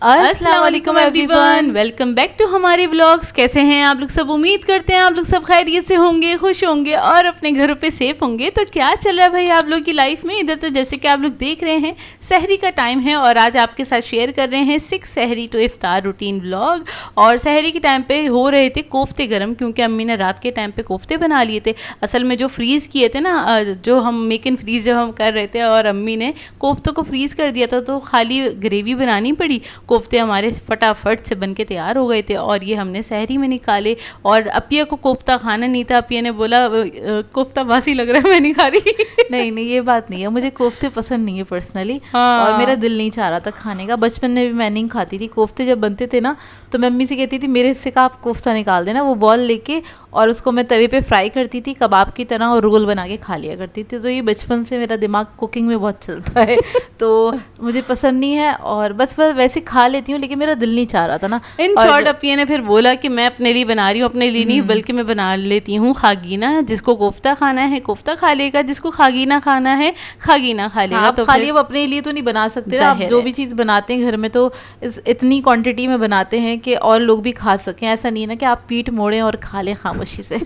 अस्सलाम वालेकुम everyone, welcome back to हमारे व्लॉग्स। कैसे हैं आप लोग सब? उम्मीद करते हैं आप लोग सब खैरियत से होंगे, खुश होंगे और अपने घरों पे सेफ होंगे। तो क्या चल रहा है भाई आप लोग की लाइफ में? इधर तो जैसे कि आप लोग देख रहे हैं सहरी का टाइम है और आज आपके साथ शेयर कर रहे हैं 6 सहरी टू इफ्तार रूटीन व्लॉग। और सहरी के टाइम पे हो रहे थे कोफ्ते गरम, क्योंकि अम्मी ने रात के टाइम पे कोफ्ते बना लिए थे। असल में जो फ्रीज़ किए थे ना, जो हम मेक इन फ्रीज़ जब हम कर रहे थे और अम्मी ने कोफ्तों को फ्रीज़ कर दिया था, तो खाली ग्रेवी बनानी पड़ी। कोफ्ते हमारे फटाफट से बनके तैयार हो गए थे और ये हमने सहरी में निकाले। और अपिया को कोफ्ता खाना नहीं था, अपिया ने बोला कोफ्ता बासी लग रहा है, मैं नहीं खा रही। नहीं ये बात नहीं है, मुझे कोफ्ते पसंद नहीं है पर्सनली। और मेरा दिल नहीं चाह रहा था खाने का। बचपन में भी मैं नहीं खाती थी कोफ्ते। जब बनते थे ना तो मैं मम्मी से कहती थी मेरे हिस्से का आप कोफ्ता निकाल देना। वो बॉल लेके और उसको मैं तवे पे फ्राई करती थी कबाब की तरह और रोल बना के खा लिया करती थी। तो ये बचपन से मेरा दिमाग कुकिंग में बहुत चलता है। तो मुझे पसंद नहीं है और बस वैसे खा लेती हूँ, लेकिन मेरा दिल नहीं चाह रहा था ना। इन शॉर्ट अपिया ने फिर बोला कि मैं अपने लिए बना रही हूँ, अपने लिए नहीं बल्कि मैं बना लेती हूँ खागीना। जिसको कोफ्ता खाना है कोफ्ता खा लेगा, जिसको खागीना खाना है खागीना खा लेगा। तो खाली अब अपने लिए तो नहीं बना सकते ना। आप जो भी चीज़ बनाते हैं घर में तो इतनी क्वांटिटी में बनाते हैं कि और लोग भी खा सकें। ऐसा नहीं है ना कि आप पीठ मोड़ें और खा लें खामोशी से।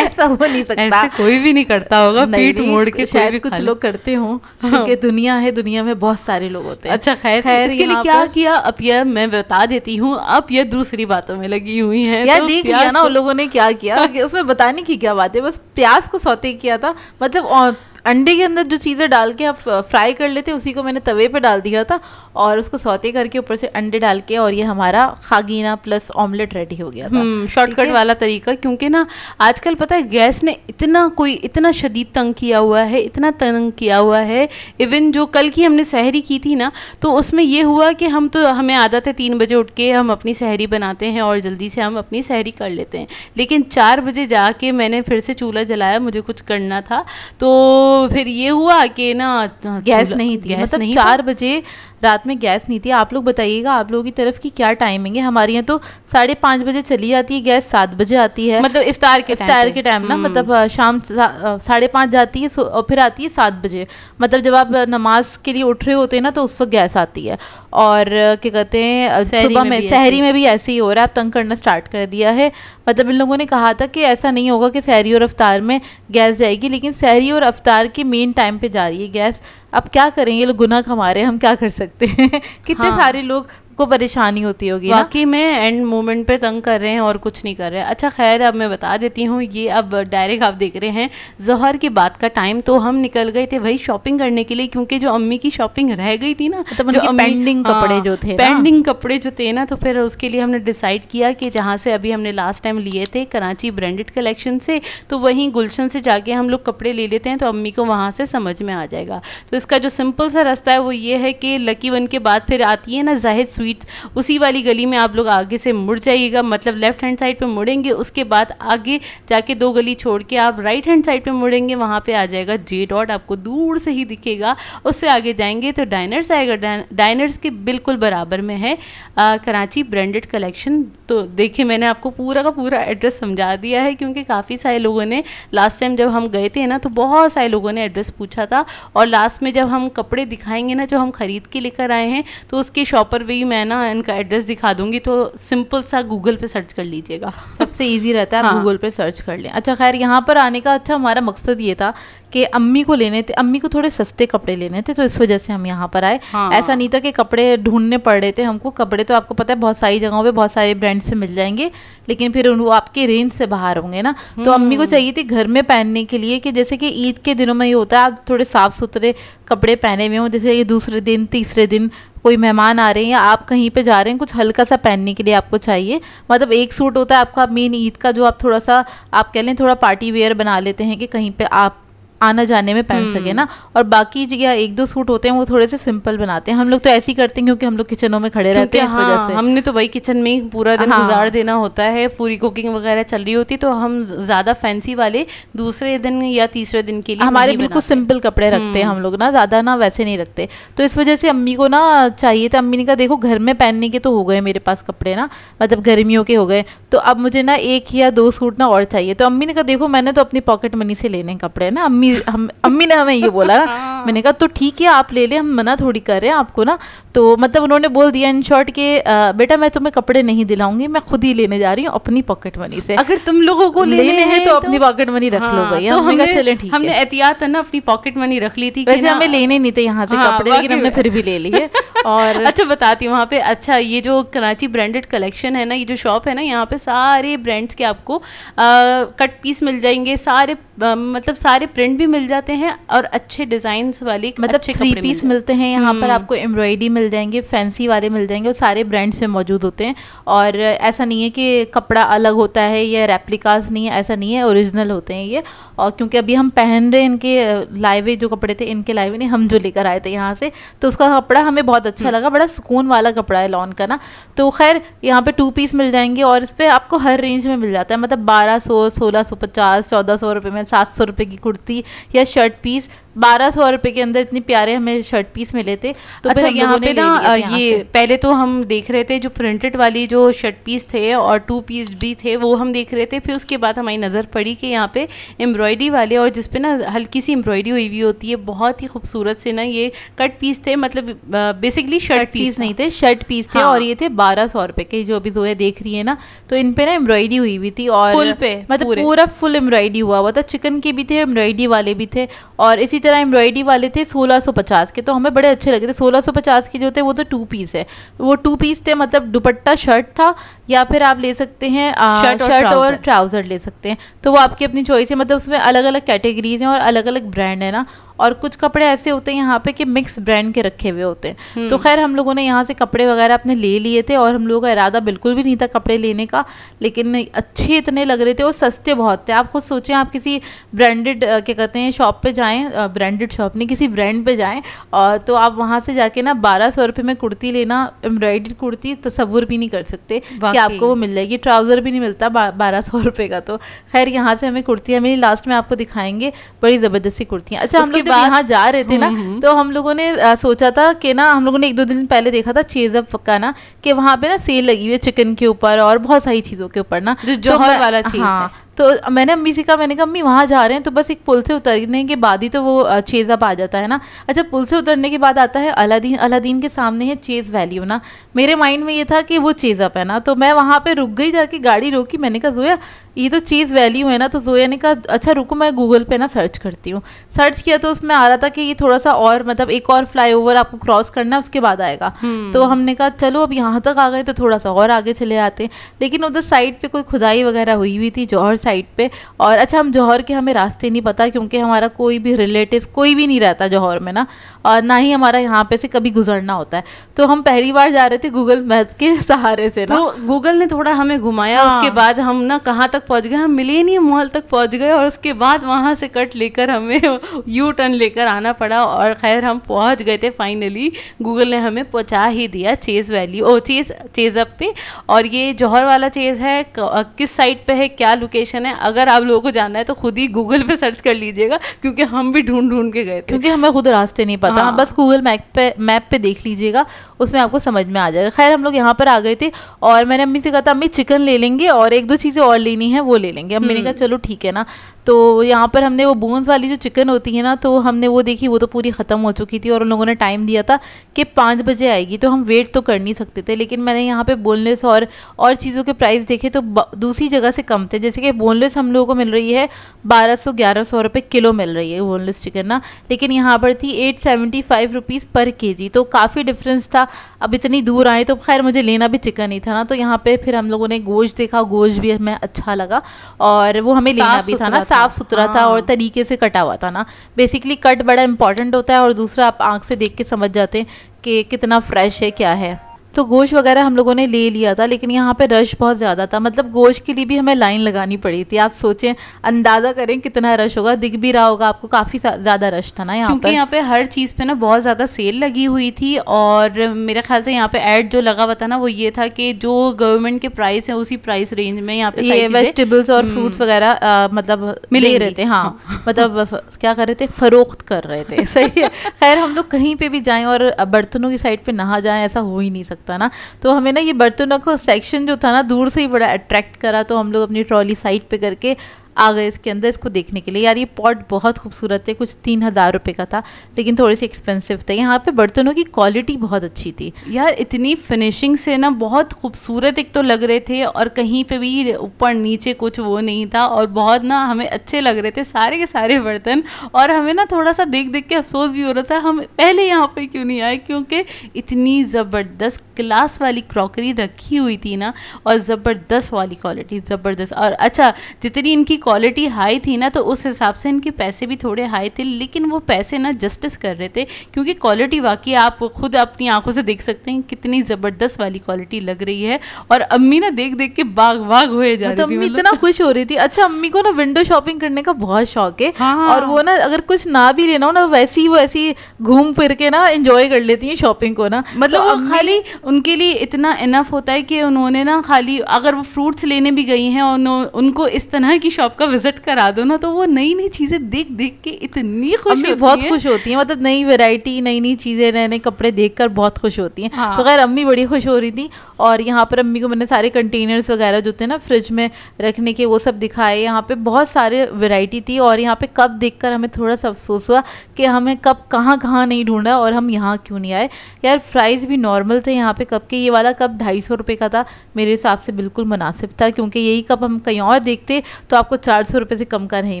ऐसा हो नहीं सकता। ऐसे कोई भी नहीं करता होगा, पीठ मोड़ के। शायद कुछ लोग करते हों, क्योंकि दुनिया है, दुनिया में बहुत सारे लोग होते हैं। अच्छा खैर इसके लिए क्या किया अब यह मैं बता देती हूँ। अब यह दूसरी बातों में लगी हुई है। यार देख लिया ना उन लोगों ने क्या किया। उसमें बताने की क्या बात है, बस प्याज को सौते किया था। मतलब अंडे के अंदर जो चीज़ें डाल के आप फ्राई कर लेते, उसी को मैंने तवे पे डाल दिया था और उसको सौते करके ऊपर से अंडे डाल के, और ये हमारा खागीना प्लस ऑमलेट रेडी हो गया था। शॉर्टकट वाला तरीका। क्योंकि ना आजकल पता है गैस ने इतना शदीद तंग किया हुआ है, इतना तंग किया हुआ है। इवन जो कल की हमने सहरी की थी ना, तो उसमें ये हुआ कि हमें आदत है 3 बजे उठ के हम अपनी सहरी बनाते हैं और जल्दी से हम अपनी सहरी कर लेते हैं। लेकिन 4 बजे जाके मैंने फिर से चूल्हा जलाया, मुझे कुछ करना था। तो फिर ये हुआ कि ना गैस नहीं थी। मतलब 4 बजे रात में गैस नहीं थी। आप लोग बताइएगा आप लोगों की तरफ की क्या टाइमिंग है। हमारे यहाँ तो 5:30 बजे चली जाती है गैस, 7 बजे आती है। मतलब इफ्तार के टाइम ना, मतलब शाम 5:30 जाती है और फिर आती है 7 बजे। मतलब जब आप नमाज के लिए उठ रहे होते हैं ना, तो उस वक्त गैस आती है। और क्या कहते हैं सुबह में सहरी में भी ऐसे ही हो रहा है। अब तंग करना स्टार्ट कर दिया है। मतलब इन लोगों ने कहा था कि ऐसा नहीं होगा कि सहरी और अफ्तार में गैस जाएगी, लेकिन सहरी और अफ्तार के मेन टाइम पे जा रही है गैस। अब क्या करेंगे, लोग गुनाह कमा रहे हैं, हम क्या कर सकते हैं। कितने सारे लोग को परेशानी होती होगी। वाकई में एंड मोमेंट पे तंग कर रहे हैं और कुछ नहीं कर रहे हैं। अच्छा खैर अब मैं बता देती हूँ। ये अब डायरेक्ट आप देख रहे हैं ज़ोहर के बाद का टाइम, तो हम निकल गए थे भाई शॉपिंग करने के लिए, क्योंकि जो अम्मी की शॉपिंग रह गई थी ना, तो जो पेंडिंग कपड़े जो थे ना, तो फिर उसके लिए हमने डिसाइड किया कि जहाँ से अभी हमने लास्ट टाइम लिए थे कराची ब्रांडेड कलेक्शन से, तो वहीं गुलशन से जाके हम लोग कपड़े ले लेते हैं, तो अम्मी को वहाँ से समझ में आ जाएगा। तो इसका जो सिंपल सा रास्ता है वो ये है कि लकी वन के बाद फिर आती है ना जाहिद स्वीट्स, उसी वाली गली में आप लोग आगे से मुड़ जाइएगा। मतलब लेफ्ट हैंड साइड पे मुड़ेंगे, उसके बाद आगे जाके 2 गली छोड़ के आप राइट हैंड साइड पे मुड़ेंगे, वहाँ पे आ जाएगा जे डॉट, आपको दूर से ही दिखेगा। उससे आगे जाएंगे तो डाइनर्स आएगा। डाइनर्स के बिल्कुल बराबर में है कराची ब्रांडेड कलेक्शन। तो देखिए मैंने आपको पूरा का पूरा एड्रेस समझा दिया है, क्योंकि काफ़ी सारे लोगों ने लास्ट टाइम जब हम गए थे ना, तो बहुत सारे लोगों ने एड्रेस पूछा था। और लास्ट में जब हम कपड़े दिखाएंगे ना जो हम ख़रीद के लेकर आए हैं, तो उसके शॉपर भी मैं ना इनका एड्रेस दिखा दूंगी, तो सिंपल सा गूगल पे सर्च कर लीजिएगा, सबसे इजी रहता है। आप गूगल पे सर्च कर लें। अच्छा खैर यहाँ पर आने का हमारा मकसद ये था कि अम्मी को लेने थे, अम्मी को थोड़े सस्ते कपड़े लेने थे, तो इस वजह से हम यहाँ पर आए। ऐसा नहीं था कि कपड़े ढूंढने पड़ रहे थे हमको। कपड़े तो आपको पता है बहुत सारी जगहों पे बहुत सारे ब्रांड्स से मिल जाएंगे, लेकिन फिर वो आपके रेंज से बाहर होंगे ना। तो अम्मी को चाहिए थी घर में पहनने के लिए, कि जैसे कि ईद के दिनों में ये होता है आप थोड़े साफ़ सुथरे कपड़े पहने हुए हों, जैसे ये दूसरे दिन तीसरे दिन कोई मेहमान आ रहे हैं या आप कहीं पे जा रहे हैं, कुछ हल्का सा पहनने के लिए आपको चाहिए। मतलब एक सूट होता है आपका मेन ईद का, जो आप थोड़ा सा आप कह लें थोड़ा पार्टी वेयर बना लेते हैं कि कहीं पे आप आना जाने में पहन सके ना। और बाकी जगह 1-2 सूट होते हैं वो थोड़े से सिंपल बनाते हैं। हम लोग तो ऐसे ही करते हैं क्योंकि हम लोग किचनों में खड़े रहते हैं। इस वजह से हमने तो भाई किचन में ही पूरा दिन गुजार देना होता है, पूरी कुकिंग वगैरह चल रही होती, तो हम ज़्यादा फैंसी वाले दूसरे दिन या तीसरे दिन के लिए हमारे बिल्कुल सिंपल कपड़े रखते हैं हम लोग ना, ज़्यादा ना वैसे नहीं रखते। तो इस वजह से अम्मी को ना चाहिए था। अम्मी ने कहा देखो घर में पहनने के तो हो गए मेरे पास कपड़े ना, मतलब गर्मियों के हो गए, तो अब मुझे ना 1 या 2 सूट ना और चाहिए। तो अम्मी ने कहा देखो मैंने तो अपनी पॉकेट मनी से लेने कपड़े ना, अम्मी अम्मी ने हमें ये बोला ना। मैंने कहा तो ठीक है आप ले ले, हम मना थोड़ी कर रहे हैं आपको ना। तो मतलब उन्होंने बोल दिया इन शॉर्ट कि बेटा मैं तुम्हें कपड़े नहीं दिलाऊंगी, मैं खुद ही लेने जा रही हूँ अपनी पॉकेट मनी से। अगर तुम लोगों को लेने हैं तो अपनी पॉकेट मनी रख लो भैया। तो हमने एहतियात ना अपनी पॉकेट मनी रख ली थी। वैसे हमें लेने नहीं थे यहाँ से कपड़े, लेकिन हमने फिर भी ले लिए। और अच्छा बताती हूँ वहाँ पे, अच्छा ये जो कराची ब्रांडेड कलेक्शन है ना, ये जो शॉप है ना, यहाँ पे सारे ब्रांड्स के आपको कट पीस मिल जाएंगे, सारे मतलब सारे प्रिंट भी मिल जाते हैं और अच्छे डिजाइन्स वाले मतलब 3 पीस मिलते हैं यहाँ पर आपको। एम्ब्रॉयडरी मिल जाएंगे, फैंसी वाले मिल जाएंगे, और सारे ब्रांड्स में मौजूद होते हैं। और ऐसा नहीं है कि कपड़ा अलग होता है, ये रेप्लिकास नहीं है, ऐसा नहीं है, ओरिजिनल होते हैं ये। और क्योंकि अभी हम पहन रहे हैं इनके लाए हुए जो कपड़े थे, इनके लाए हुए नहीं, हम जो लेकर आए थे यहाँ से, तो उसका कपड़ा हमें बहुत अच्छा लगा, बड़ा सुकून वाला कपड़ा है लॉन का ना। तो खैर यहाँ पे 2 पीस मिल जाएंगे और इस पर आपको हर रेंज में मिल जाता है, मतलब 1200, 1650, 1400 रुपये में 700 रुपये की कुर्ती या शर्ट पीस 1200 रुपये के अंदर इतनी प्यारे हमें शर्ट पीस मिले थे। तो अच्छा यहाँ पे ना ये पहले तो हम देख रहे थे जो प्रिंटेड वाली जो शर्ट पीस थे और 2 पीस भी थे वो हम देख रहे थे। फिर उसके बाद हमारी नज़र पड़ी कि यहाँ पे एम्ब्रॉयडरी वाले, और जिस पे ना हल्की सी एम्ब्रॉयडरी हुई हुई होती है, बहुत ही खूबसूरत से ना ये कट पीस थे, मतलब बेसिकली शर्ट पीस नहीं थे, शर्ट पीस थे। और ये थे 1200 रुपये के, जो अभी जोया देख रही है ना। तो इन पे ना एम्ब्रॉयडरी हुई हुई थी और फुल पे मतलब पूरा फुल एम्ब्रॉयडरी हुआ हुआ था। चिकन के भी थे, एम्ब्रॉयडरी वाले भी थे, और इसी तरह एम्ब्रॉयडरी वाले थे 1650 के। तो हमें बड़े अच्छे लगे थे। 1650 के जो थे वो तो 2 पीस है, वो 2 पीस थे, मतलब दुपट्टा शर्ट था, या फिर आप ले सकते हैं शर्ट और ट्राउज़र ले सकते हैं। तो वो आपकी अपनी चॉइस है, मतलब उसमें अलग अलग कैटेगरीज हैं और अलग अलग ब्रांड है ना। और कुछ कपड़े ऐसे होते हैं यहाँ पे कि मिक्स ब्रांड के रखे हुए होते हैं। तो खैर हम लोगों ने यहाँ से कपड़े वगैरह अपने ले लिए थे, और हम लोगों का इरादा बिल्कुल भी नहीं था कपड़े लेने का, लेकिन अच्छे इतने लग रहे थे और सस्ते बहुत थे। आप खुद सोचें, आप किसी ब्रांडेड क्या कहते हैं शॉप पे जाएँ, ब्रांडेड शॉप नहीं, किसी ब्रांड पे जाएँ, और तो आप वहाँ से जाके ना 1200 रुपये में कुर्ती लेना, एम्ब्रॉयडरी कुर्ती, तसव्वुर भी नहीं कर सकते कि आपको वो मिल जाएगी। ट्राउज़र भी नहीं मिलता 1200 रुपये का। तो खैर यहाँ से हमें कुर्तियाँ मिली, लास्ट में आपको दिखाएंगे, बड़ी ज़बरदस्ती कुर्तियाँ। अच्छा हम लोग यहाँ जा रहे थे ना, तो हम लोगों ने सोचा था कि ना, हम लोगों ने 1-2 दिन पहले देखा था चेज़अप का ना, कि वहाँ पे ना सेल लगी हुई है चिकन के ऊपर और बहुत सारी चीज़ों के ऊपर ना, जो जौहर वाला चीज़ है। तो मैंने अम्मी से कहा, मैंने कहा अम्मी वहाँ जा रहे हैं तो बस एक पुल से उतरने के बाद ही तो वो चेज़अप आ जाता है ना। अच्छा पुल से उतरने के बाद आता है अलादीन, अलादीन के सामने है चेज़ वैल्यू ना। मेरे माइंड में ये था कि वो चेज़अप है ना, तो मैं वहाँ पे रुक गई, जाके गाड़ी रोकी, मैंने कहा जोया ये तो चीज़ वैल्यू है ना। तो जोया ने कहा अच्छा रुको मैं गूगल पे ना सर्च करती हूँ। सर्च किया तो उसमें आ रहा था कि ये थोड़ा सा और, मतलब एक और फ्लाईओवर आपको क्रॉस करना है, उसके बाद आएगा। तो हमने कहा चलो अब यहाँ तक आ गए तो थोड़ा सा और आगे चले आते। लेकिन उधर साइड पे कोई खुदाई वगैरह हुई हुई थी जौहर साइड पे। और अच्छा हम जौहर के हमें रास्ते नहीं पता, क्योंकि हमारा कोई भी रिलेटिव कोई भी नहीं रहता जौहर में ना, और ना ही हमारा यहाँ पे से कभी गुजरना होता है। तो हम पहली बार जा रहे थे गूगल मैप के सहारे से ना। तो गूगल ने थोड़ा हमें घुमाया। उसके बाद हम ना कहाँ तक पहुँच गए, हम मिलेनियम मॉल तक पहुँच गए, और उसके बाद वहाँ से कट लेकर हमें यू टर्न लेकर आना पड़ा। और खैर हम पहुँच गए थे फाइनली, गूगल ने हमें पहुँचा ही दिया चेज़ वैल्यू चेज़अप पे। और ये जौहर वाला चेज़ है, किस साइड पे है, क्या लोकेशन है, अगर आप लोगों को जानना है तो खुद ही गूगल पे सर्च कर लीजिएगा, क्योंकि हम भी ढूंढ के गए थे, क्योंकि हमें खुद रास्ते नहीं पता। हाँ। बस गूगल मैप पे देख लीजिएगा, उसमें आपको समझ में आ जाएगा। खैर हम लोग यहाँ पर आ गए थे, और मैंने अम्मी से कहा था अम्मी चिकन ले लेंगे और 1-2 चीज़ें और लेनी है वो ले लेंगे। अम्मी ने कहा चलो ठीक है ना। तो यहाँ पर हमने वो बोन्स वाली जो चिकन होती है ना, तो हमने वो देखी, वो तो पूरी ख़त्म हो चुकी थी, और उन लोगों ने टाइम दिया था कि 5 बजे आएगी। तो हम वेट तो कर नहीं सकते थे, लेकिन मैंने यहाँ पे बोनलेस और चीज़ों के प्राइस देखे तो दूसरी जगह से कम थे। जैसे कि बोनलेस हम लोगों को मिल रही है 1200-1100 रुपये किलो मिल रही है बोनलेस चिकन ना, लेकिन यहाँ पर थी 875 रुपीज़ पर केजी। तो काफ़ी डिफरेंस था। अब इतनी दूर आए तो खैर मुझे लेना भी चिकन ही था ना, तो यहाँ पे फिर हम लोगों ने गोश्त देखा, गोश्त भी हमें अच्छा लगा, और वो हमें लेना भी था ना, साफ़ सुथरा था और तरीके से कटा हुआ था ना। बेसिकली कट बड़ा इंपॉर्टेंट होता है, और दूसरा आप आँख से देख के समझ जाते हैं कि कितना फ्रेश है क्या है। तो गोश्त वगैरह हम लोगों ने ले लिया था, लेकिन यहाँ पे रश बहुत ज़्यादा था, मतलब गोश्त के लिए भी हमें लाइन लगानी पड़ी थी। आप सोचें, अंदाज़ा करें कितना रश होगा, दिख भी रहा होगा आपको, काफ़ी ज़्यादा रश था ना यहाँ क्योंकि यहाँ पे हर चीज़ पे ना बहुत ज़्यादा सेल लगी हुई थी। और मेरे ख्याल से यहाँ पे ऐड जो लगा हुआ था ना, वो ये था कि जो गवर्नमेंट के प्राइस हैं उसी प्राइस रेंज में यहाँ पे ये वेजिटेबल्स और फ्रूट्स वगैरह मतलब ले रहे थे। हाँ मतलब क्या कर रहे थे, फ़रोख्त कर रहे थे। सही है। खैर हम लोग कहीं पर भी जाएँ और बर्तनों की साइड पर नहा जाएँ, ऐसा हो ही नहीं सकता ना। तो हमें ना ये बर्तनों का सेक्शन जो था ना, दूर से ही बड़ा अट्रैक्ट करा। तो हम लोग अपनी ट्रॉली साइड पे करके आ गए इसके अंदर इसको देखने के लिए। यार ये पॉट बहुत खूबसूरत है, कुछ 3000 रुपये का था, लेकिन थोड़े से एक्सपेंसिव थे। यहाँ पे बर्तनों की क्वालिटी बहुत अच्छी थी यार, इतनी फिनिशिंग से ना बहुत खूबसूरत एक तो लग रहे थे, और कहीं पे भी ऊपर नीचे कुछ वो नहीं था, और बहुत ना हमें अच्छे लग रहे थे सारे के सारे बर्तन। और हमें ना थोड़ा सा देख देख के अफसोस भी हो रहा था हम पहले यहाँ पे क्यों नहीं आए, क्योंकि इतनी ज़बरदस्त क्लास वाली क्रॉकरी रखी हुई थी ना, और ज़बरदस्त वाली क्वालिटी, ज़बरदस्त। और अच्छा, जितनी इनकी क्वालिटी हाई थी ना, तो उस हिसाब से इनके पैसे भी थोड़े हाई थे, लेकिन वो पैसे ना जस्टिस कर रहे थे, क्योंकि क्वालिटी वाकई आप खुद अपनी आंखों से देख सकते हैं कितनी ज़बरदस्त वाली क्वालिटी लग रही है। और अम्मी ना देख देख के बाग बाग हुए जा रही थी, अम्मी इतना खुश हो रही थी। अच्छा, अम्मी को ना विंडो शॉपिंग करने का बहुत शौक है। हाँ। और वो ना अगर कुछ ना भी लेना हो ना, वैसे ही घूम फिर के ना एंजॉय कर लेती है शॉपिंग को ना। मतलब तो खाली उनके लिए इतना इनफ होता है कि उन्होंने ना खाली अगर वो फ्रूट्स लेने भी गई हैं और उनको इस तरह की शॉप का विजिट करा दो ना, तो वो नई नई चीज़ें देख देख के इतनी खुश होती हैं। बहुत खुश होती हैं, मतलब नई वैरायटी, नई नई चीज़ें, नए नए कपड़े देखकर बहुत खुश होती हैं। हाँ। तो खैर अम्मी बड़ी खुश हो रही थी। और यहाँ पर अम्मी को मैंने सारे कंटेनर्स वगैरह जो थे ना फ्रिज में रखने के, वो सब दिखाए। यहाँ पे बहुत सारे वैरायटी थी, और यहाँ पे कप देखकर हमें थोड़ा सा अफसोस हुआ कि हमें कप कहाँ नहीं ढूंढा और हम यहाँ क्यों नहीं आए। यार प्राइस भी नॉर्मल थे यहाँ पे कप के। ये वाला कप 250 रुपये का था, मेरे हिसाब से बिल्कुल मुनासिब था, क्योंकि यही कप हम कहीं और देखते तो आपको 400 रुपये से कम का नहीं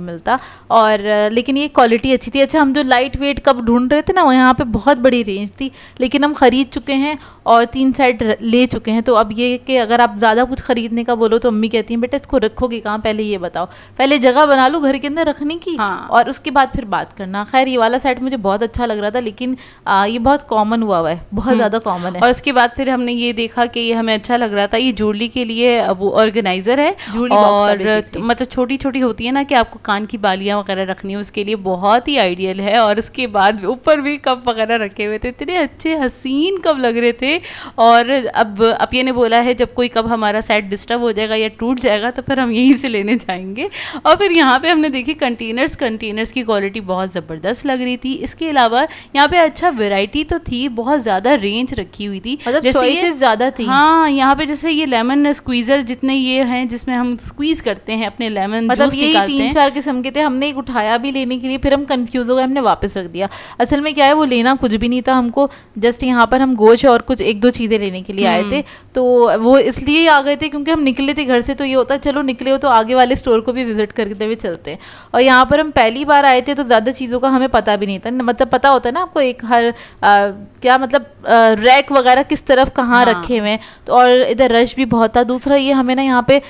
मिलता। और लेकिन ये क्वालिटी अच्छी थी। अच्छा, हम जो लाइट वेट कप ढूंढ रहे थे ना, यहाँ पे बहुत बड़ी रेंज थी, लेकिन हम ख़रीद चुके हैं और 3 सेट ले चुके हैं। तो अब ये कि अगर आप ज़्यादा कुछ ख़रीदने का बोलो तो अम्मी कहती हैं बेटा इसको रखोगे कहाँ, पहले ये बताओ, पहले जगह बना लो घर के अंदर रखने की। हाँ। और उसके बाद फिर बात करना। खैर ये वाला सेट मुझे बहुत अच्छा लग रहा था, लेकिन ये बहुत कॉमन हुआ है, बहुत ज़्यादा कॉमन है। और उसके बाद फिर हमने ये देखा कि ये हमें अच्छा लग रहा था। ये ज्वेलरी के लिए वो ऑर्गेनाइजर है, और मतलब छोटी छोटी होती है ना कि आपको कान की बालियाँ वगैरह रखनी है, उसके लिए बहुत ही आइडियल है। और उसके बाद ऊपर भी कप वगैरह रखे हुए थे, इतने अच्छे हसीन कप लग रहे थे। और अब ये ने बोला है जब कोई कप हमारा सेट डिस्टर्ब हो जाएगा या टूट जाएगा तो फिर हम यहीं से लेने जाएंगे। और फिर यहाँ पे हमने देखी कंटेनर्स की क्वालिटी बहुत ज़बरदस्त लग रही थी। इसके अलावा यहाँ पे अच्छा वैरायटी तो थी, बहुत ज़्यादा रेंज रखी हुई थी, मतलब चॉइसेस ज़्यादा थी। हाँ, यहाँ पे जैसे ये लेमन स्क्वीज़र जितने ये हैं जिसमें हम स्क्वीज़ करते हैं अपने लेमन, मतलब ये 3-4 किस्म के थे। हमने एक उठाया भी लेने के लिए, फिर हम कंफ्यूज हो गए, हमने वापस रख दिया। असल में क्या है, वो लेना कुछ भी नहीं था हमको, जस्ट यहाँ पर हम गोश्त और कुछ 1-2 चीज़ें लेने के लिए आए थे। तो वो इसलिए आ गए थे क्योंकि हम निकले थे घर से, तो ये होता है चलो निकले हो तो आगे वाले स्टोर को भी विजिट करते हुए चलते हैं। और यहाँ पर हम पहली बार आए थे तो ज़्यादा चीज़ों का हमें पता भी नहीं था, मतलब पता होता है ना आपको एक हर क्या मतलब रैक वगैरह किस तरफ कहाँ रखे हुए हैं। तो और इधर रश भी बहुत था। दूसरा ये हमें ना यहाँ पे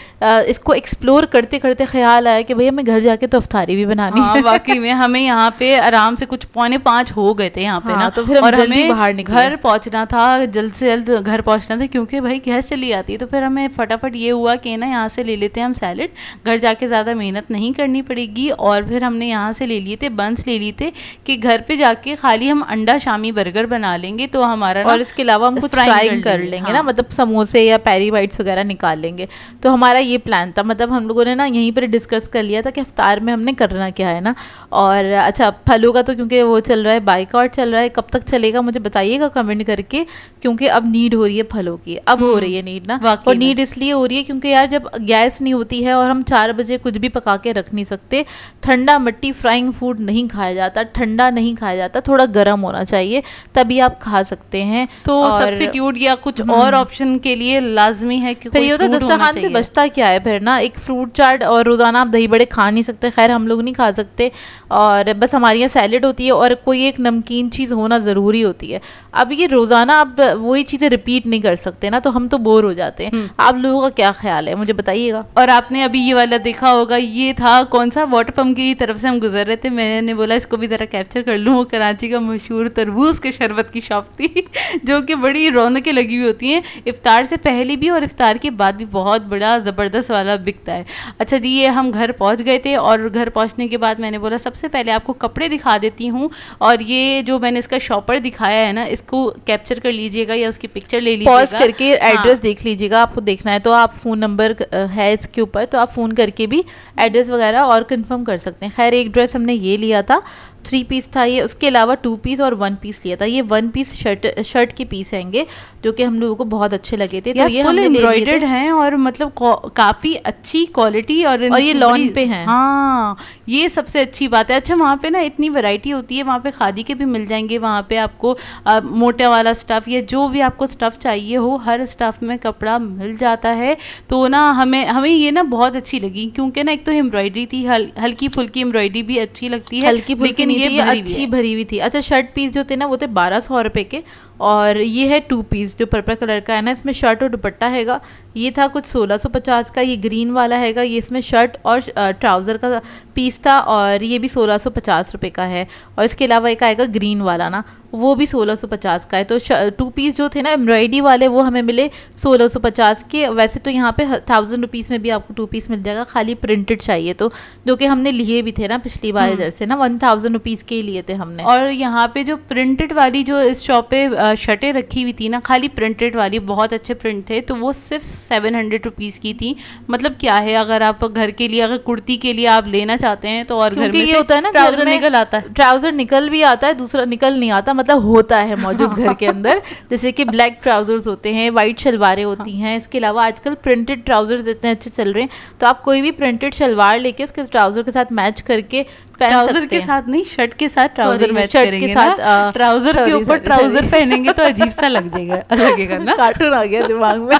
इसको एक्सप्लोर करते करते ख्याल आया कि भाई हमें घर जाके तो अफ्तारी भी बनानी है। वाकई में हमें यहाँ पे आराम से कुछ 4:45 हो गए थे यहाँ पे ना, तो फिर हम जल्दी बाहर निकले, घर पहुँचना था, जल्द से जल्द घर पहुँचना था क्योंकि भाई गैस चली आती है। तो फिर हमें फटाफट ये हुआ कि ना यहाँ से ले लेते हैं हम सैलेड, घर जाके ज़्यादा मेहनत नहीं करनी पड़ेगी। और फिर हमने यहाँ से ले लिए थे बंस, ले लिए थे कि घर पे जाके खाली हम अंडा शामी बर्गर बना लेंगे तो हमारा, और इसके अलावा हम कुछ फ्राई कर लेंगे ना, मतलब समोसे या पेरी बाइट्स वगैरह निकाल लेंगे। तो हमारा ये प्लान था, मतलब हम लोगों ने ना यहीं पर डिस्कस कर लिया था कि इफ्तार में हमने करना क्या है ना। और अच्छा, फलों का तो क्योंकि वो चल रहा है, बाइकआउट चल रहा है, कब तक चलेगा मुझे बताइएगा कमेंट करके, क्योंकि अब नीड हो रही है फलों की, अब हो रही है नीड ना। और नीड इसलिए हो रही है क्योंकि यार जब गैस नहीं होती है और हम 4 बजे कुछ भी पका के रख नहीं सकते, ठंडा मट्टी फ्राइंग फूड नहीं खाया जाता, ठंडा नहीं खाया जाता, थोड़ा गर्म होना चाहिए तभी आप खा सकते हैं। तो सब्स्टिट्यूट या कुछ और ऑप्शन के लिए लाजमी है कि फिर ये होता है दस्तरखान पे बचता क्या है फिर ना, एक फ्रूट चाट, और रोज़ाना आप दही बड़े खा नहीं सकते, खैर हम लोग नहीं खा सकते, और बस हमारे यहाँ सैलेड होती है और कोई एक नमकीन चीज़ होना ज़रूरी होती है। अब ये रोज़ाना आप वही चीज़ें रिपीट नहीं कर सकते ना, तो हम तो बोर हो जाते हैं। आप लोगों का क्या ख्याल है मुझे बताइएगा। और आपने अभी ये वाला देखा होगा, ये था कौन सा, वाटर पम्प की तरफ से हम गुजर रहे थे, मैंने बोला इसको भी ज़रा कैप्चर कर लूँ। वो कराची का मशहूर तरबूज के शरबत की शॉप थी जो कि बड़ी रौनकें लगी हुई होती हैं, इफ्तार से पहले भी और इफ्तार के बाद भी बहुत बड़ा ज़बरदस्त वाला बिकता है। अच्छा जी, ये हम घर पहुंच गए थे और घर पहुंचने के बाद मैंने बोला सबसे पहले आपको कपड़े दिखा देती हूँ, और ये जो मैंने इसका शॉपर दिखाया है ना, इसको कैप्चर कर लीजिएगा या उसकी पिक्चर ले लीजिएगा, पॉज करके एड्रेस देख लीजिएगा। आपको देखना है तो आप फ़ोन नंबर है इसके ऊपर, तो आप फ़ोन करके भी एड्रेस वगैरह और कंफर्म कर सकते हैं। खैर एक ड्रेस हमने ये लिया था, 3 पीस था ये, उसके अलावा 2 पीस और 1 पीस लिया था। ये 1 पीस शर्ट के पीस हैंगे जो कि हम लोगों को बहुत अच्छे लगे थे। तो ये फुल एम्ब्रॉयडर्ड हैं और मतलब काफ़ी अच्छी क्वालिटी और ये लॉन पे हैं। हाँ, ये सबसे अच्छी बात है। अच्छा, वहाँ पे ना इतनी वैरायटी होती है, वहाँ पे खादी के भी मिल जाएंगे, वहाँ पे आपको मोटे वाला स्टफ़ या जो भी आपको स्टफ़ चाहिए हो, हर स्टफ़ में कपड़ा मिल जाता है। तो ना हमें ये ना बहुत अच्छी लगी, क्योंकि ना एक तो एम्ब्रॉयडरी थी, हल्की फुल्की एम्ब्रॉयडरी भी अच्छी लगती है, लेकिन ये अच्छी भरी हुई थी। अच्छा, शर्ट पीस जो थे ना वो थे 1200 रुपये के, और ये है 2 पीस जो पर्पल कलर का है ना, इसमें शर्ट और दुपट्टा हैगा। ये था कुछ 1650 का, ये ग्रीन वाला हैगा, ये इसमें शर्ट और ट्राउज़र का पीस था, और ये भी 1650 रुपये का है। और इसके अलावा एक आएगा ग्रीन वाला ना, वो भी 1650 का है। तो 2 पीस जो थे ना एम्ब्रॉयडरी वाले वो हमें मिले 1650 के। वैसे तो यहाँ पे 1000 रुपीज़ में भी आपको 2 पीस मिल जाएगा, खाली प्रिंटेड चाहिए तो, जो कि हमने लिए भी थे ना पिछली बार इधर से ना, 1000 रुपीज़ के ही लिए थे हमने। और यहाँ पे जो प्रिंटेड वाली जो इस शॉप पे शर्टें रखी हुई थी ना, खाली प्रिंटेड वाली, बहुत अच्छे प्रिंट थे, तो वो सिर्फ 700 रुपीज़ की थी। मतलब क्या है, अगर आप घर के लिए, अगर कुर्ती के लिए आप लेना चाहते हैं तो, और घर में ये होता है ना, ट्राउजर निकल आता है, ट्राउजर निकल भी आता है, दूसरा निकल नहीं आता, मतलब होता है मौजूद घर के अंदर। जैसे कि ब्लैक ट्राउजर्स होते हैं, वाइट शलवारें होती हैं। इसके अलावा आजकल प्रिंटेड ट्राउजर्स इतने अच्छे चल रहे हैं, तो आप कोई भी प्रिंटेड शलवार लेके उसके ट्राउजर के साथ मैच करके ट्राउजर के साथ नहीं, शर्ट के साथ ट्राउजर मैच करेंगे के साथ ना, ट्राउजर के ऊपर ट्राउजर पहनेंगे तो अजीब सा लगेगा ना, कार्टून आ गया दिमाग में।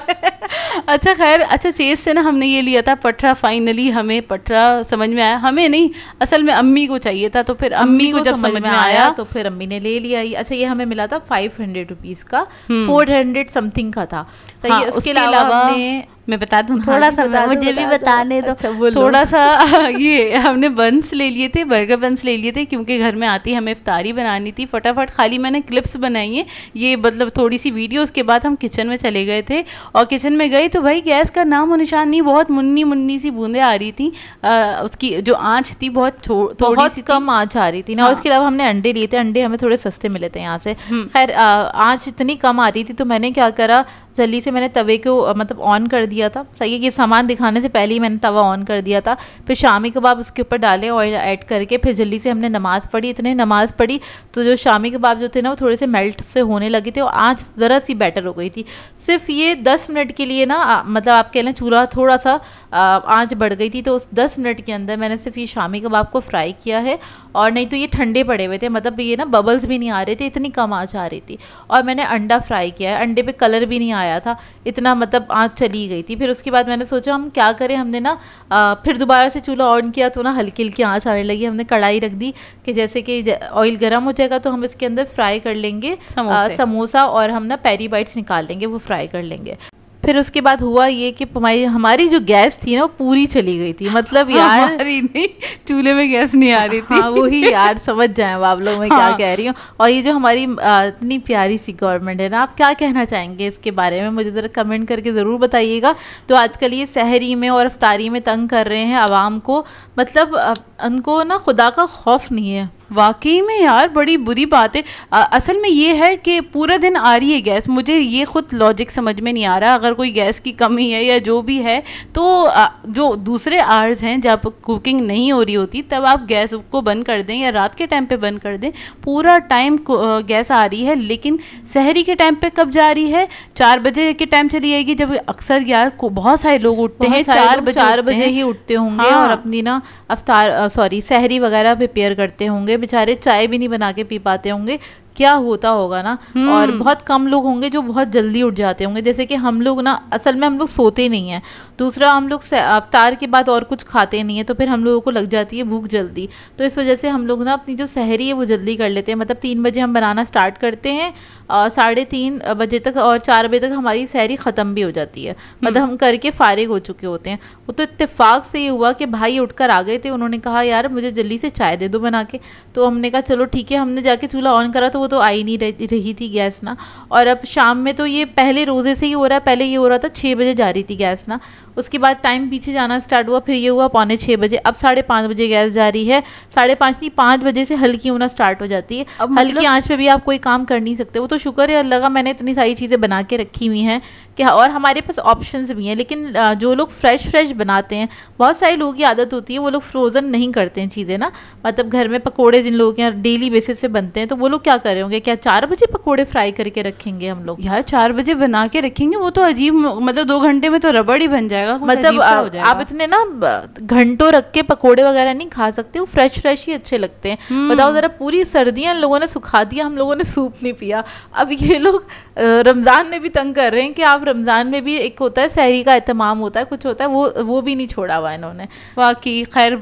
अच्छा खैर, अच्छा चेज से ना हमने ये लिया था पटरा। फाइनली हमें पटरा समझ में आया, हमें नहीं, असल में अम्मी को चाहिए था, तो फिर अम्मी को जब समझ में आया तो फिर अम्मी ने ले लिया। अच्छा, ये हमें मिला था 500 रुपीज़ का, 400 समथिंग का था। सही है। उसके अलावा मैं बता दूं थोड़ा सा, मुझे भी बताने दो। अच्छा, थोड़ा सा ये हमने बंस ले लिए थे, बर्गर बंस ले लिए थे, क्योंकि घर में आती हमें इफ्तारी बनानी थी फटाफट। खाली मैंने क्लिप्स बनाई हैं, ये मतलब थोड़ी सी वीडियोस के बाद हम किचन में चले गए थे, और किचन में गए तो भाई गैस का नाम और निशान नहीं, बहुत मुन्नी सी बूंदें आ रही थी। उसकी जो आँच थी बहुत थोड़ी सी कम आँच आ रही थी ना। और उसके अलावा हमने अंडे लिए थे, अंडे हमें थोड़े सस्ते मिले थे यहाँ से। खैर आँच इतनी कम आ रही थी, तो मैंने क्या करा, जल्दी से मैंने तवे को मतलब ऑन कर दिया था। सही है कि सामान दिखाने से पहले ही मैंने तवा ऑन कर दिया था। फिर शामी कबाब उसके ऊपर डाले, ऑयल ऐड करके, फिर जल्दी से हमने नमाज़ पढ़ी। इतने नमाज़ पढ़ी तो जो शामी कबाब जो थे ना वो थोड़े से मेल्ट से होने लगे थे, और आँच ज़रा सी बेटर हो गई थी। सिर्फ ये 10 मिनट के लिए ना, मतलब आप कह लें चूल्हा थोड़ा सा आँच बढ़ गई थी, तो उस 10 मिनट के अंदर मैंने सिर्फ ये शामी कबाब को फ्राई किया है। और नहीं तो ये ठंडे पड़े हुए थे, मतलब ये ना बबल्स भी नहीं आ रहे थे, इतनी कम आँच आ रही थी। और मैंने अंडा फ्राई किया है, अंडे पे कलर भी नहीं आया था, इतना मतलब आँच चली गई थी। फिर उसके बाद मैंने सोचा हम क्या करें, हमने ना फिर दोबारा से चूल्हा ऑन किया तो ना हल्की हल्की आँच आने लगी। हमने कढ़ाई रख दी कि जैसे कि ऑयल गर्म हो जाएगा तो हम इसके अंदर फ्राई कर लेंगे समोसा, और हम ना पेरी बाइट्स निकाल लेंगे, वो फ्राई कर लेंगे। फिर उसके बाद हुआ ये कि हमारी जो गैस थी ना वो पूरी चली गई थी। मतलब यार हमारी नहीं, चूल्हे में गैस नहीं आ रही थी। हाँ वही यार, समझ जाए आप लोग मैं क्या कह रही हूँ। और ये जो हमारी इतनी प्यारी सी गवर्नमेंट है ना, आप क्या कहना चाहेंगे इसके बारे में, मुझे ज़रा कमेंट करके ज़रूर बताइएगा। तो आजकल ये सहरी में और अफ्तारी में तंग कर रहे हैं आवाम को, मतलब उनको ना खुदा का खौफ नहीं है। वाकई में यार बड़ी बुरी बात है। असल में ये है कि पूरा दिन आ रही है गैस, मुझे ये खुद लॉजिक समझ में नहीं आ रहा। अगर कोई गैस की कमी है या जो भी है, तो जो दूसरे आवर्स हैं जब कुकिंग नहीं हो रही होती, तब आप गैस को बंद कर दें या रात के टाइम पे बंद कर दें। पूरा टाइम गैस आ रही है, लेकिन सहरी के टाइम पे कब जा रही है? 4 बजे के टाइम चली जाएगी, जब अक्सर यार बहुत सारे लोग उठते हैं 4 बजे ही उठते होंगे। हाँ। और अपनी ना सहरी वगैरह प्रिपेयर करते होंगे, बेचारे चाय भी नहीं बना के पी पाते होंगे। क्या होता होगा ना। और बहुत कम लोग होंगे जो बहुत जल्दी उठ जाते होंगे, जैसे कि हम लोग ना, असल में हम लोग सोते नहीं हैं। दूसरा, हम लोग अफ्तार के बाद और कुछ खाते नहीं है, तो फिर हम लोगों को लग जाती है भूख जल्दी। तो इस वजह से हम लोग ना अपनी जो सहरी है वो जल्दी कर लेते हैं। मतलब 3 बजे हम बनाना स्टार्ट करते हैं, 3:30 बजे तक, और 4 बजे तक हमारी सहरी ख़त्म भी हो जाती है। मतलब हम करके फारिग हो चुके होते हैं। वो तो इत्तेफाक से ये हुआ कि भाई उठकर आ गए थे, उन्होंने कहा यार मुझे जल्दी से चाय दे दो बना के। तो हमने कहा चलो ठीक है। हमने जाके चूल्हा ऑन करा तो वो तो आई नहीं रही थी गैस ना। और अब शाम में तो ये पहले रोज़े से ही हो रहा है, पहले ये हो रहा था 6 बजे जा रही थी गैस ना, उसके बाद टाइम पीछे जाना स्टार्ट हुआ, फिर ये हुआ 5:45 बजे, अब 5:30 बजे गैस जा रही है। 5:30 नहीं 5 बजे से हल्की होना स्टार्ट हो जाती है। अब हल्की आंच पे भी आप कोई काम कर नहीं सकते। वो तो शुक्र है अल्लाह का, मैंने इतनी सारी चीज़ें बना के रखी हुई हैं कि, और हमारे पास ऑप्शंस भी हैं। लेकिन जो लोग फ्रेश बनाते हैं, बहुत सारे लोगों की आदत होती है वो लोग फ्रोज़न नहीं करते हैं चीज़ें ना, मतलब घर में पकोड़े जिन लोगों के यहाँ डेली बेसिस पे बनते हैं, तो वो लोग क्या कर रहे होंगे, क्या 4 बजे पकोड़े फ्राई करके रखेंगे हम लोग? यार 4 बजे बना के रखेंगे वो तो अजीब, मतलब 2 घंटे में तो रबड़ ही बन जाएगा, मतलब आप इतने ना घंटों रख के पकोड़े वगैरह नहीं खा सकते, वो फ्रेश ही अच्छे लगते हैं। बताओ ज़रा, पूरी सर्दियाँ लोगों ने सुखा दिया, हम लोगों ने सूप नहीं पिया। अब ये लोग रमज़ान में भी तंग कर रहे हैं कि आप रमज़ान में भी एक होता है सहरी का एहतमाम होता है, कुछ होता है, वो भी नहीं छोड़ा हुआ इन्होंने। वाकई खैर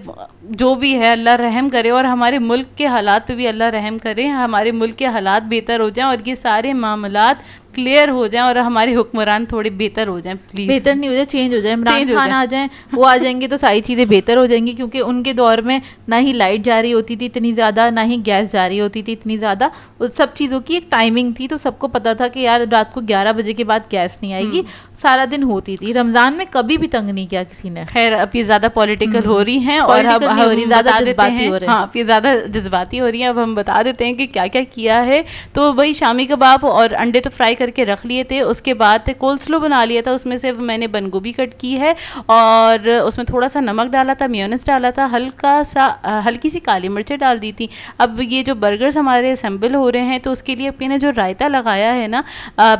जो भी है अल्लाह रहम करे, और हमारे मुल्क के हालात पे भी अल्लाह रहम करे, हमारे मुल्क के हालात बेहतर हो जाएं और ये सारे मामलात क्लियर हो जाएं और हमारे हुक्मरान थोड़े बेहतर हो जाएं प्लीज़। बेहतर नहीं हो जाए, चेंज हो जाए, इमरान खान आ जाएं, वो आ जाएंगे तो सारी चीज़ें बेहतर हो जाएंगी। क्योंकि उनके दौर में ना ही लाइट जा रही होती थी इतनी ज़्यादा, ना ही गैस जा रही होती थी इतनी ज़्यादा, उस सब चीज़ों की एक टाइमिंग थी, तो सबको पता था कि यार रात को 11 बजे के बाद गैस नहीं आएगी, सारा दिन होती थी। रमज़ान में कभी भी तंग नहीं किया किसी ने। खैर अब ये ज़्यादा पॉलिटिकल हो रही हैं और अब ज़्यादा जज्बाती हो रहे हैं। हाँ, अब ये ज़्यादा जज्बाती हो रही हैं। अब हम बता देते हैं कि क्या क्या किया है। तो वही शामी कबाब और अंडे तो फ्राई करके रख लिए थे, उसके बाद कोल्स्लो बना लिया था, उसमें से मैंने बंद गोभी कट की है और उसमें थोड़ा सा नमक डाला था, मेयोनेज़ डाला था, हल्की सी काली मिर्चें डाल दी थी। अब ये जो बर्गर्स हमारे असेंबल हो रहे हैं तो उसके लिए मैंने जो रायता लगाया है ना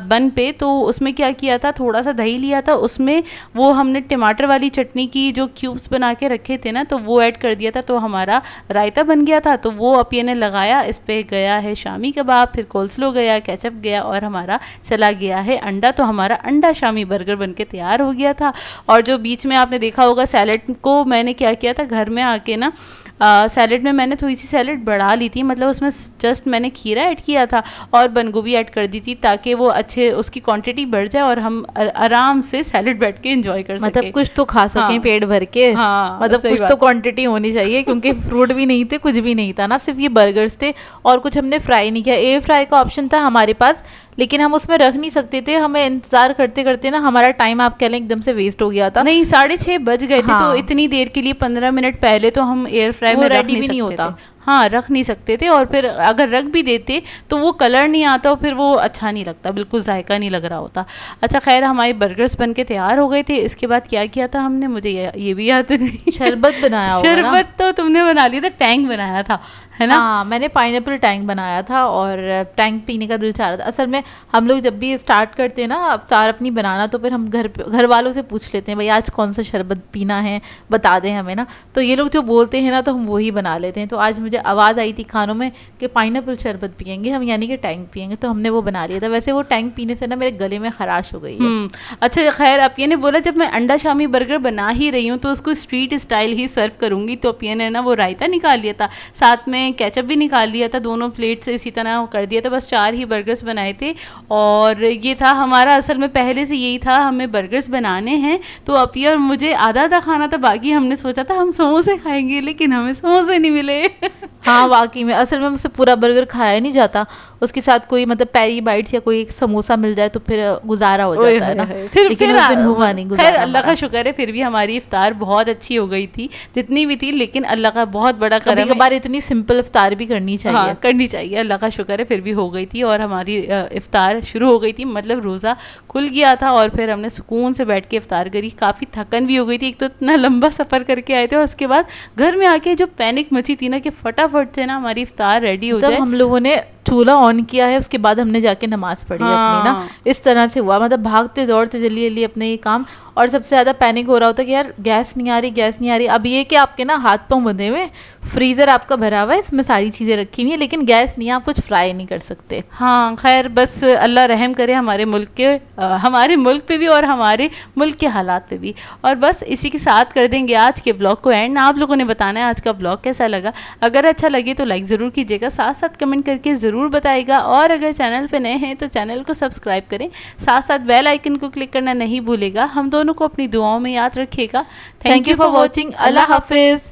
बन पे, तो उसमें क्या किया था, थोड़ा सा दही लिया था, उसमें वो हमने टमाटर वाली चटनी की जो क्यूब्स बना के रखे थे ना, तो वो ऐड कर दिया था, तो हमारा रायता बन गया था। तो वो अपिया ने लगाया, इस पे गया है शामी कबाब, फिर कोल्स्लो गया, केचप गया और हमारा चला गया है अंडा। तो हमारा अंडा शामी बर्गर बनके तैयार हो गया था। और जो बीच में आपने देखा होगा सैलेड को मैंने क्या किया था, घर में आके ना सैलेड में मैंने थोड़ी सी सैलेड बढ़ा ली थी, मतलब उसमें जस्ट मैंने खीरा ऐड किया था और बंद गोभी ऐड कर दी थी, ताकि वो अच्छे उसकी क्वांटिटी बढ़ जाए और हम आराम से सैलेड बैठ के एंजॉय कर सकें, मतलब कुछ तो खा सकें। हाँ, पेट भर के। हाँ, मतलब कुछ तो क्वांटिटी होनी चाहिए, क्योंकि फ्रूट भी नहीं थे, कुछ भी नहीं था ना, सिर्फ ये बर्गर्स थे और कुछ हमने फ्राई नहीं किया। एयर फ्राई का ऑप्शन था हमारे पास, लेकिन हम उसमें रख नहीं सकते थे, हमें इंतजार करते करते ना हमारा टाइम आप कह लें एकदम से वेस्ट हो गया था। नहीं 6:30 बज गए थे। हाँ, तो इतनी देर के लिए 15 मिनट पहले तो हम एयर फ्राई में रख नहीं होता। हाँ, रख नहीं सकते थे, और फिर अगर रख भी देते तो वो कलर नहीं आता और फिर वो अच्छा नहीं लगता, बिल्कुल जायका नहीं लग रहा होता। अच्छा खैर हमारे बर्गर्स बन के तैयार हो गए थे। इसके बाद क्या किया था हमने, मुझे ये भी याद नहीं। शरबत बनाया होगा। शरबत तो तुमने बना लिया था, टैंक बनाया था, है ना? हाँ, मैंने पाइनएप्पल टैंक बनाया था और टैंक पीने का दिल चाह रहा था। असल में हम लोग जब भी स्टार्ट करते हैं ना अफ्तार अपनी बनाना, तो फिर हम घर वालों से पूछ लेते हैं भाई आज कौन सा शरबत पीना है, बता दें हमें ना। तो ये लोग जो बोलते हैं ना तो हम वही बना लेते हैं। तो आज मुझे आवाज़ आई थी खानों में कि पाइनएप्पल शरबत पियेंगे हम, यानी कि टैंक पियेंगे, तो हमने वो बना लिया था। वैसे वो टैंक पीने से ना मेरे गले में खराश हो गई है। अच्छा खैर अपिया ने बोला जब मैं अंडा शामी बर्गर बना ही रही हूँ तो उसको स्ट्रीट स्टाइल ही सर्व करूँगी। तो अपिया ने ना वो रायता निकाल लिया था, साथ में केचप भी निकाल लिया था, दोनों प्लेट से इसी तरह कर दिया था। बस 4 ही बर्गर्स बनाए थे और ये था हमारा, असल में पहले से यही था हमें बर्गर्स बनाने हैं। तो अपिया और मुझे आधा खाना था, बाकी हमने सोचा था हम समोसे खाएंगे, लेकिन हमें समोसे नहीं मिले। हाँ वाकई में, असल में मुझसे पूरा बर्गर खाया नहीं जाता, उसके साथ कोई मतलब पेरी बाइट्स या कोई एक समोसा मिल जाए तो फिर गुजारा हो जाता है ना। फिर उस दिन हुआ नहीं गुजारा। खैर अल्लाह का शुक्र है, फिर भी हमारी इफ्तार बहुत अच्छी हो गई थी जितनी भी थी, लेकिन अल्लाह का बहुत बड़ा करम है। कभी-कभार इतनी सिंपल इफ्तार भी करनी चाहिए। हाँ, करनी चाहिए। अल्लाह का शुक्र है फिर भी हो गई थी और हमारी इफ्तार शुरू हो गई थी, मतलब रोज़ा खुल गया था और फिर हमने सुकून से बैठ के इफ्तार करी। काफ़ी थकन भी हो गई थी, एक तो इतना लंबा सफ़र करके आए थे और उसके बाद घर में आके जो पैनिक मची थी ना कि फटाफट से ना हमारी इफ्तार रेडी हो जाए। हम लोगों ने चूल्हा ऑन किया है, उसके बाद हमने जाके नमाज़ पढ़ी अपनी ना, इस तरह से हुआ, मतलब भागते दौड़ते जल्दी जल्दी अपने ये काम। और सबसे ज़्यादा पैनिक हो रहा होता है कि यार गैस नहीं आ रही। अब ये कि आपके ना हाथ पाँव बंधे हुए, फ्रीज़र आपका भरा हुआ है, इसमें सारी चीज़ें रखी हुई हैं, लेकिन गैस नहीं है, आप कुछ फ्राई नहीं कर सकते। हाँ खैर बस अल्लाह रहम करे हमारे मुल्क पे भी और हमारे मुल्क के हालात पे भी। और बस इसी के साथ कर देंगे आज के ब्लॉग को एंड। आप लोगों ने बताना है आज का ब्लॉग कैसा लगा। अगर अच्छा लगे तो लाइक ज़रूर कीजिएगा, साथ साथ कमेंट करके ज़रूर बताइएगा, और अगर चैनल पे नए हैं तो चैनल को सब्सक्राइब करें, साथ साथ बेल आइकन को क्लिक करना नहीं भूलेगा। हम दोनों को अपनी दुआओं में याद रखिएगा। Thank you for watching. अल्लाह हाफिज़।